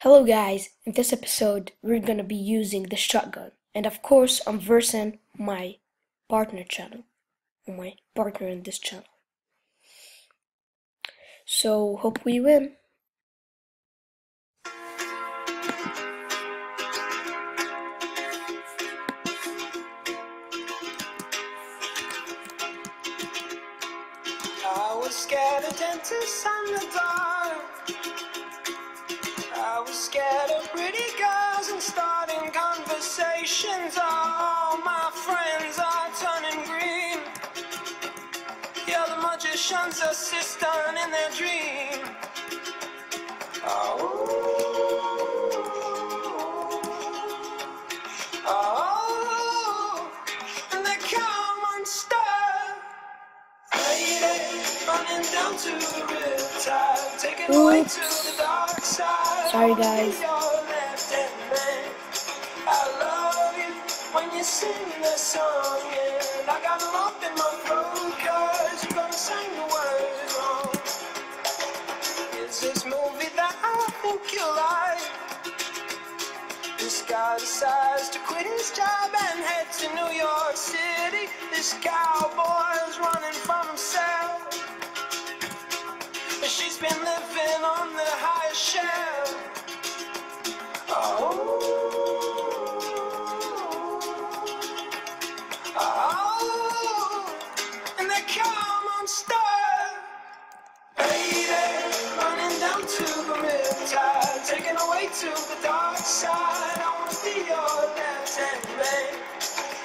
Hello guys, in this episode we're gonna be using the shotgun, and of course I'm versing my partner channel, my partner in this channel. So hope we win. I was scared of dentists and the dark. I was scared of pretty girls and starting conversations. All my friends are turning green. Yeah, the magician's assistant in their dream. Oh, and they come unstuck. Lady, running down to the riptide, taken away to the dark side. Sorry guys. I love you when you sing the song, and I got a lump in my throat 'cause you're gonna sing the words wrong. It's this movie that I think you like. This guy decides to quit his job and head to New York City. This cowboy's running from himself. She's been living on the highest shelf. Oh, and they come unstuck. Lady, running down to the riptide, taken away to the dark side. I wanna be your left-hand man.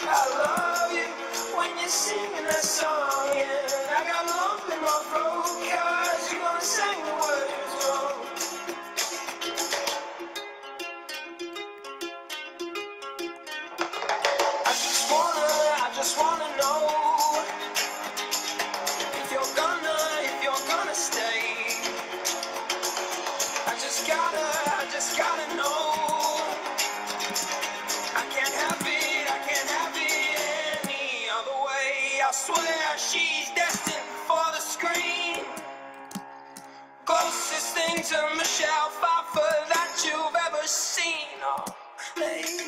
I love you when you're singing that song, and I got a lump in my throat 'cause you're gonna sing the words wrong. I just wanna know if you're gonna stay. I just gotta know. I can't have it any other way. I swear she's destined for the screen. Closest thing to Michelle Pfeiffer that you've ever seen. Oh, lady,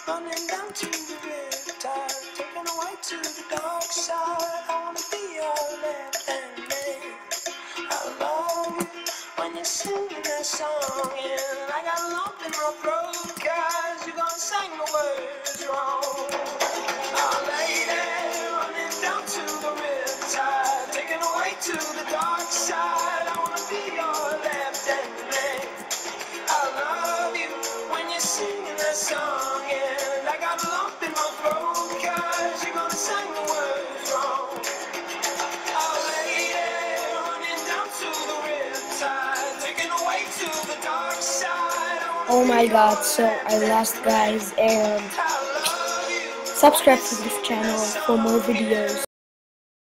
running down to the riptide, taken away to the dark side. I wanna be your left-hand man. I love you when you're singing that song, and I got a lump in my throat 'cause you're gonna sing the words wrong. Oh, lady, running down to the riptide, taken away to the dark side. I wanna be your left-hand man. I love you when you're singing that song, and I got a lump in my throat 'cause you're gonna sing the words wrong. Oh, lady, running down to the riptide, taken away to the dark side. Oh my god, so I lost guys, and subscribe to this channel for more videos.